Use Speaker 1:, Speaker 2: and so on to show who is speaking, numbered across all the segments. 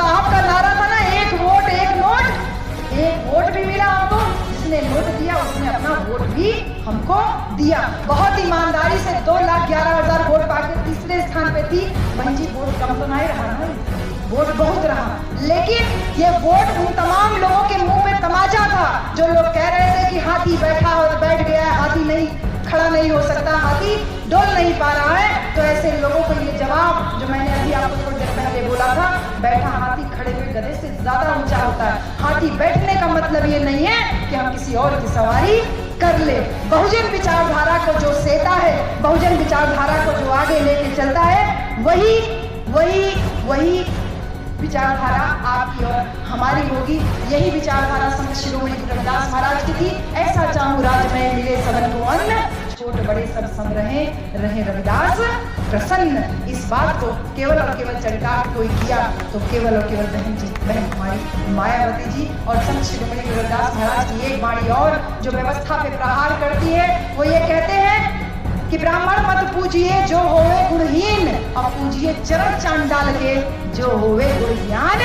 Speaker 1: साहब का नारा था ना, एक वोट एक नोट, एक वोट भी मिला हमको, जिसने नोट दिया उसने अपना वोट भी हमको दिया। बहुत ईमानदारी से 2,11,000 वोट पाकर तीसरे स्थान पे थी। बहन जी वोट कम तो नहीं रहा ना, वोट बहुत रहा, लेकिन ये वोट उन तमाम लोगों के मुंह में तमाचा था जो लोग कह रहे थे कि हाथी बैठा हो बैठ गया है, हाथी नहीं खड़ा नहीं हो सकता, हाथी डोल नहीं पा रहा है। तो ऐसे लोगों को ये जवाब जो मैंने अभी आपको थोड़ी देर पहले बोला था, बैठा हाथी खड़े हुए गधे से ज्यादा ऊंचा होता है। हाथी बैठने का मतलब ये नहीं है कि हम किसी और की सवारी कर ले। बहुजन विचारधारा को जो सेता है, बहुजन विचारधारा को जो आगे लेके चलता है, वही विचारधारा आपकी और हमारी होगी। यही विचारधारा संत शिरोमणि गुरु रविदास महाराज की थी। ऐसा चाहूं राज में मिले सबन को अन्न, छोट बड़े सब सम रहे रविदास प्रसन्न। इस बात को केवल और केवल चरितार्थ कोई किया तो केवल और केवल बहन कुमारी मायावती जी और संत शिरोमणि गुरु रविदास महाराज की एक बाणी और जो व्यवस्था पे प्रहार करती है, वो ये कहते हैं कि ब्राह्मण मत पूजिए जो होवे गुणहीन, और पूजिए चरण चांडाल के जो होवे गुण ज्ञान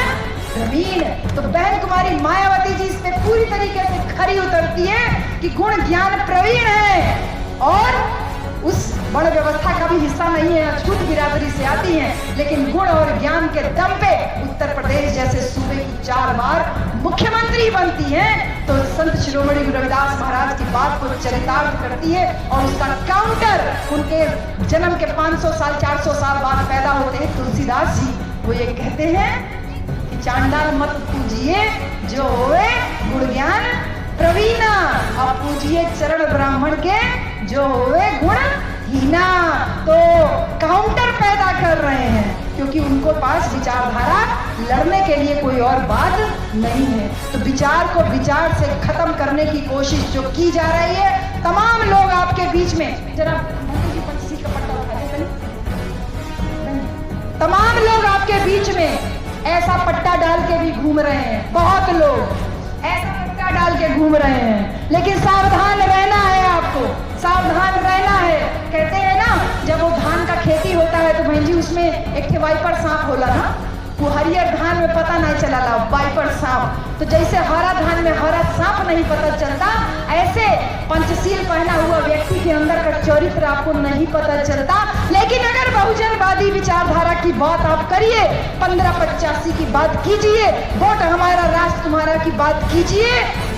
Speaker 1: प्रवीण। तो बहन कुमारी मायावती जी इस पे पूरी तरीके से खरी उतरती है कि गुण ज्ञान प्रवीण है और उस बड़ व्यवस्था का भी हिस्सा नहीं है, अछूत बिरादरी से आती हैं, लेकिन गुण और ज्ञान के दम पे उत्तर प्रदेश जैसे सूबे की 4 बार मुख्यमंत्री बनती हैं। तो संत शिरोमणि गुरु रविदास महाराज की बात को चरितार्थ करती है और उसका काउंटर उनके जन्म के 500 साल 400 साल बाद पैदा होते हैं तुलसीदास जी। वो ये कहते हैं कि चांडाल मत पूजिए जो होवे गुण ज्ञान प्रवीणा, और पूजिए चरण ब्राह्मण के जो होवे गुण हीना। तो काउंटर पैदा कर रहे हैं क्योंकि उनको पास विचारधारा लड़ने के लिए कोई और बात नहीं है। तो विचार को विचार से खत्म करने की कोशिश जो की जा रही है, तमाम लोग आपके बीच में, जरा पंछी का पट्टा उठा दे, तमाम लोग आपके बीच में ऐसा पट्टा डाल के भी घूम रहे हैं। बहुत लोग ऐसा पट्टा डाल के घूम रहे हैं, लेकिन सावधान रहना है, आपको सावधान रहना है। कहते हैं ना, जब वो धान का खेती होता है तो बहन जी उसमें एक वाइपर सांप होला ना, वो हरियर धान में पता नहीं चला वाइपर सांप। तो जैसे हरा धान में हरा सांप नहीं पता चलता, ऐसे पंचशील पहना हुआ व्यक्ति के अंदर का चरित्र आपको नहीं पता चलता। लेकिन अगर बहुजनवादी विचारधारा की बात आप करिए, 1585 की बात कीजिए, वोट हमारा राष्ट्र तुम्हारा की बात कीजिए,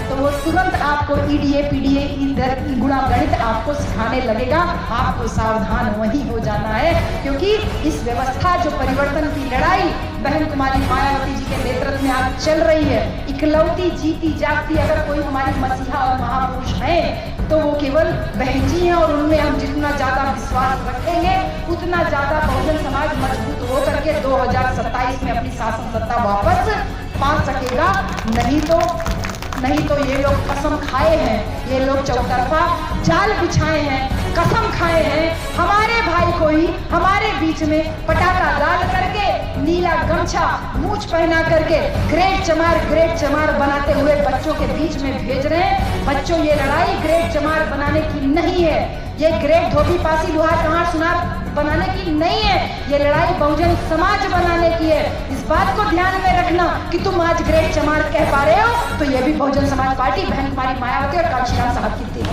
Speaker 1: तो वो तुरंत आपको ईडीए पीडीए इधर गुणा गणित आपको सिखाने लगेगा। आपको सावधान वही हो जाना है, क्योंकि इस व्यवस्था जो परिवर्तन की लड़ाई बहन कुमारी मायावती जी के नेतृत्व में आज चल रही है, इकलौती जीती जागती अगर कोई हमारी मसीहा और महापुरुष है तो वो केवल बहन जी हैं। और उनमें हम जितना ज्यादा विश्वास रखेंगे उतना ज्यादा बहुजन समाज मजबूत हो करके 2027 में अपनी शासन सत्ता वापस पा सकेगा। नहीं तो ये लोग कसम खाए हैं, ये लोग चौतरफा जाल बिछाए हैं, कसम खाए हैं हमारे भाई को ही हमारे बीच में पटाखा डाल करके, नीला गमछा मूंछ पहना करके ग्रेट चमार बनाते हुए बच्चों के बीच में भेज रहे हैं। बच्चों, ये लड़ाई ग्रेट चमार बनाने की नहीं है, ये ग्रेट धोबी पासी लुहार कहार सुनार बनाने की नहीं है, ये लड़ाई बहुजन समाज बनाने की है। इस बात को ध्यान में रखना कि तुम आज ग्रेट चमार कह पा रहे हो तो ये भी बहुजन समाज पार्टी बहन कुमारी मायावती और कांशीराम साहब की थी।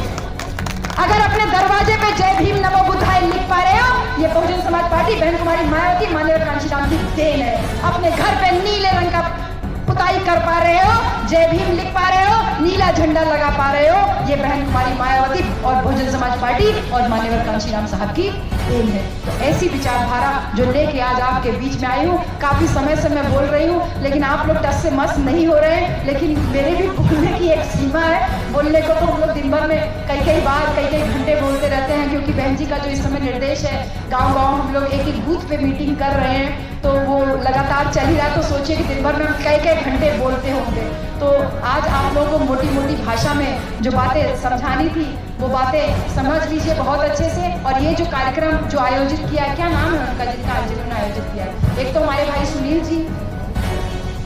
Speaker 1: अगर अपने दरवाजे पे जय भीम नमो बुद्धाय लिख पा रहे हो, ये बहुजन समाज पार्टी बहन कुमारी मायावती माननीय कांशीराम की देन है। अपने घर पे नीले रंग का पुताई कर पा रहे हो, जय भीम लिख पा रहे हो, नीला झंडा लगा पा रहे हो, ये बहन कुमारी मायावती और बहुजन समाज पार्टी और माननीय कांशीराम साहब की देन है। तो ऐसी विचारधारा जो लेके आज आपके बीच में आई हूँ, काफी समय से मैं बोल रही हूँ, लेकिन आप लोग टस से मस नहीं हो रहे हैं। लेकिन मेरे भी बोलने की एक सीमा है, बोलने को तो हम लोग दिन भर में कई बार कई घंटे बोलते रहते हैं, क्योंकि बहन जी का जो इस समय निर्देश है, गाँव हम लोग एक बूथ पे मीटिंग कर रहे हैं, तो वो लगातार चल ही रहा। तो सोचिए कि दिन भर में हम कई घंटे बोलते होंगे। तो आज आप लोगों को मोटी भाषा में जो बातें समझानी थी वो बातें समझ लीजिए बहुत अच्छे से। और ये जो कार्यक्रम जो आयोजित किया है, क्या नाम है उनका जिनका जिन्होंने आयोजित किया है? एक तो हमारे भाई सुनील जी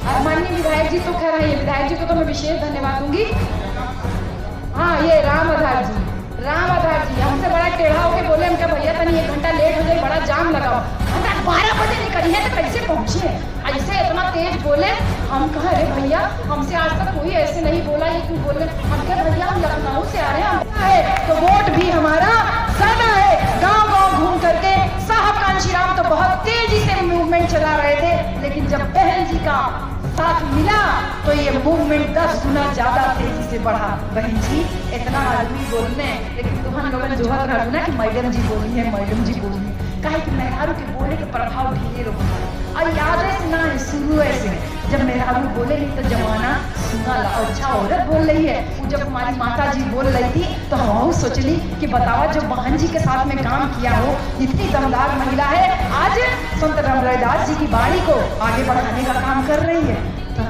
Speaker 1: और माननीय विधायक जी, तो खैर है, ये विधायक जी को तो मैं विशेष धन्यवाद दूंगी। हाँ, ये राम आधार जी हमसे बड़ा टेढ़ा होके बोले, हमका भैया तनी 1 घंटा लेट हो जाए, बड़ा जाम लगाओ। 12 बजे निकली है तो कैसे पहुंचे? ऐसे इतना तेज बोले हम कहा अरे भैया हमसे आज तक कोई ऐसे नहीं बोला, ये क्यों बोल रहे? हम कह भैया हम लखनऊ से आ रहे हैं, तो वोट भी हमारा ज्यादा है। गांव गांव घूम करके साहब कांशीराम तो बहुत तेजी से मूवमेंट चला रहे थे, लेकिन जब बहन जी का साथ मिला तो ये मूवमेंट 10 गुना ज्यादा तेजी से बढ़ा। बहन जी इतना आदमी बोलने, लेकिन तुहन लोगन जोहत रहू ना कि मैडम जी बोली है, मैडम जी बोली है, काहे कि मेहरारू के बोले के प्रभाव ढीले रहो। और याद है ना शुरू ऐसे जब मेहरारू बोले नहीं तो जमाना सुना ला, अच्छा औरत बोल रही है। वो जब हमारी माता जी बोल रही थी तो हम सोचली कि बतावा जो बहन जी के साथ में काम किया हो, इतनी दमदार महिला है, आज संत राम रविदास जी की बाणी को आगे बढ़ाने का काम कर रही है। तो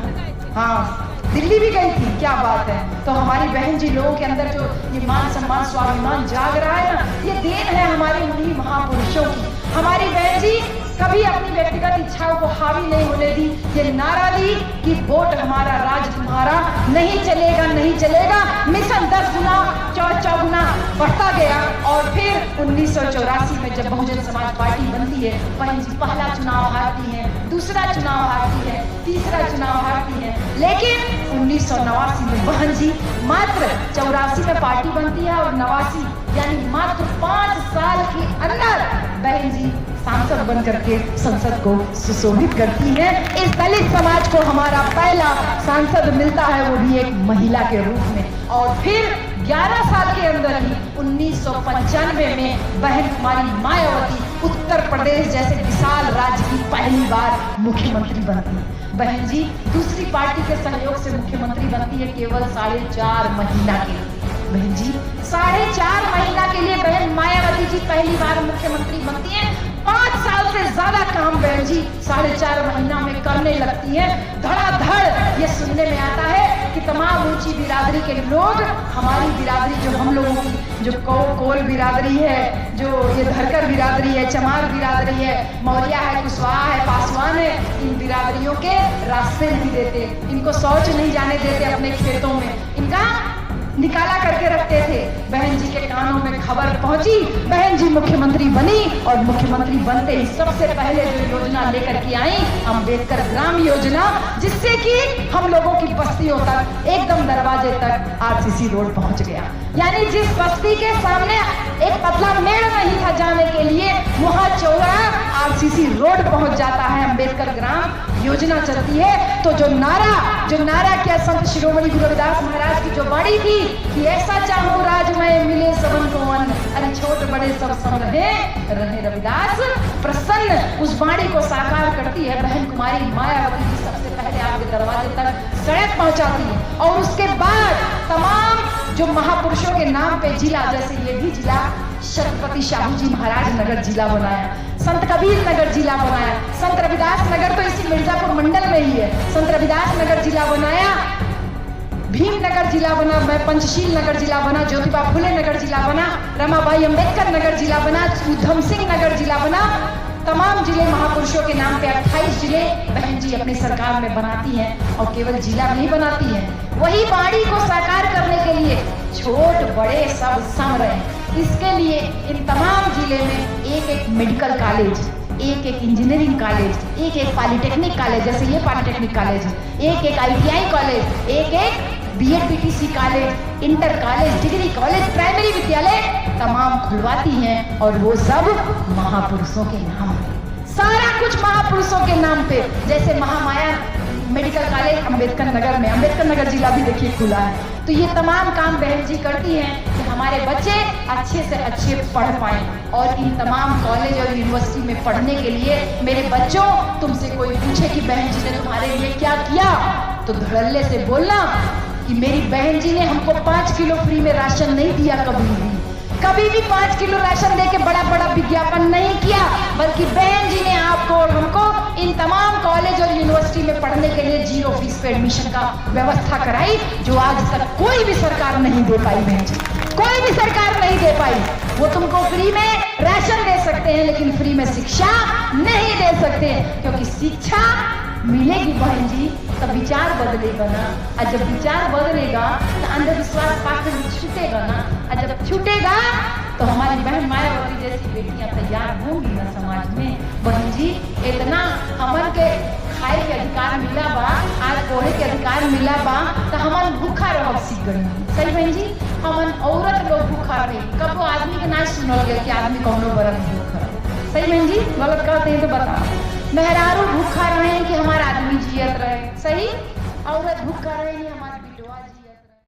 Speaker 1: हाँ दिल्ली भी गई थी, क्या बात है। तो हमारी बहन जी लोगों के अंदर जो ये मान सम्मान स्वाभिमान जाग रहा है ना, ये देन है हमारे उन्हीं महापुरुषों की। हमारी बहन जी कभी अपनी व्यक्तिगत इच्छाओं को हावी नहीं होने दी। ये नारा दी कि वोट हमारा राज तुम्हारा, नहीं चलेगा नहीं चलेगा। मिशन 10 गुना चौगुना बढ़ता गया और फिर 1984 में जब बहुजन समाज पार्टी बनती है, बहन जी पहला चुनाव हारती है, दूसरा चुनाव हारती है, तीसरा चुनाव हारती है, लेकिन 1989 में बहन जी मात्र 84 में पार्टी बनती है और 89 यानी मात्र 5 साल के अंदर बहन जी सांसद बन करके संसद को सुशोभित करती है। इस दलित समाज को हमारा पहला सांसद मिलता है, वो भी एक महिला के रूप में। और फिर 11 साल के अंदर ही 1995 में बहन कुमारी मायावती उत्तर प्रदेश जैसे विशाल राज्य की पहली बार मुख्यमंत्री बनती है। बहन जी दूसरी पार्टी के सहयोग से मुख्यमंत्री बनती है केवल 4.5 महीना के लिए। बहन जी 4.5 महीना के लिए बहन मायावती जी पहली बार मुख्यमंत्री बनती है। 5 साल से ज्यादा काम बहन जी 4.5 महीना में करने लगती है। धड़ाधड़ ये सुनने में आता है कि तमाम ऊंची बिरादरी के लोग, हमारी बिरादरी जो हम लोगों की जो कोल बिरादरी है, जो ये धरकर बिरादरी है, चमार बिरादरी है, मौर्या है, कुशवाहा है, पासवान है, इन बिरादरियों के रास्ते नहीं देते, इनको शौच नहीं जाने देते अपने खेतों में, इनका निकाला करके रखते थे। बहन जी के कानों में खबर पहुंची, बहन जी मुख्यमंत्री बनी और मुख्यमंत्री बनते ही सबसे पहले जो योजना लेकर के आई अंबेडकर ग्राम योजना, जिससे कि हम लोगों की बस्तियों तक एकदम दरवाजे तक आरसीसी रोड पहुंच गया। यानी जिस बस्ती के सामने एक पतला मेड़ नहीं था जाने के लिए, वहां चौड़ा आरसीसी रोड पहुंच जाता है। अंबेडकर ग्राम योजना चलती है तो जो नारा क्या संत शिरोमणि गुरु रविदास महाराज की जो बाणी थी कि ऐसा चाहूं राजमय मिले सबन को अन्न, अरे छोट बड़े सब सम रहे रविदास प्रसन्न, उस बाणी को साकार करती है बहन कुमारी मायावती जी। सबसे पहले आपके दरवाजे तक सड़क पहुंचाती है और उसके बाद तमाम जो महापुरुषों के नाम पे जिला, जैसे ये भी जिला छत्रपति शाहू जी महाराज नगर जिला बनाया, संत कबीर नगर जिला बनाया, संत रविदास नगर तो इसी मिर्जापुर मंडल में ही है, संत रविदास नगर जिला बनाया, भीम नगर जिला बना, मैं पंचशील नगर जिला बना, ज्योतिबा फुले नगर जिला बना, रमाबाई अंबेडकर नगर जिला बना, उधम सिंह नगर जिला बना। तमाम जिले महापुरुषों के नाम पे 28 जिले बहन जी अपनी सरकार में बनाती हैं और केवल जिला नहीं बनाती हैं, वही बाणी को साकार करने के लिए छोट बड़े सब सम रहे। इसके लिए इन तमाम जिले में एक मेडिकल कॉलेज, एक इंजीनियरिंग कॉलेज, एक पॉलिटेक्निक कॉलेज, जैसे ये पॉलिटेक्निक कॉलेज है, एक ITI कॉलेज, एक BEd PTC college, inter college, degree college, primary विद्यालय तमाम खुलवाती हैं और वो सब महापुरुषों के नाम पे, सारा कुछ महापुरुषों के नाम पे। जैसे महामाया मेडिकल कॉलेज अम्बेडकर नगर में, अम्बेडकर नगर जिला भी देखिए खुला है। तो ये तमाम काम बहन जी करती हैं कि हमारे बच्चे अच्छे से अच्छे पढ़ पाएं। और इन तमाम कॉलेज और यूनिवर्सिटी में पढ़ने के लिए मेरे बच्चों, तुमसे कोई पूछे कि बहन जी ने तुम्हारे लिए क्या किया, तो धड़ल्ले से बोलना कि मेरी बहन जी ने हमको 5 किलो फ्री में राशन नहीं दिया, कभी भी 5 किलो राशन देके बड़ा बड़ा विज्ञापन नहीं किया, बल्कि बहन जी ने आपको और हमको इन तमाम कॉलेज और यूनिवर्सिटी में पढ़ने के लिए 0 फीस पे एडमिशन का व्यवस्था कराई, जो आज तक कोई भी सरकार नहीं दे पाई। बहन जी कोई भी सरकार नहीं दे पाई। वो तुमको फ्री में राशन दे सकते हैं लेकिन फ्री में शिक्षा नहीं दे सकते, क्योंकि शिक्षा मिलेगी बहन जी तब विचार बदलेगा ना, और जब विचार बदलेगा तो अंधविश्वास पाकर छूटेगा ना, और जब छूटेगा तो हमारी बहन मायावती जैसी बेटियां तैयार होंगी ना समाज में। बहन जी इतना हमन के खाए के अधिकार मिला बा, आज कोहे के अधिकार मिला बा, तो हमन भूखा रह सीख गए। सही बहन जी, हमन औरत लोग भूखा रहे, कब वो आदमी के ना सुनल गया कि आदमी कौनो बरन भूखा। सही बहन जी, गलत कहते हैं तो बताओ। मेहरारू भूखा रहे कि हमारा आदमी जियत रहे, सही, औरत भूखा रहे हमारा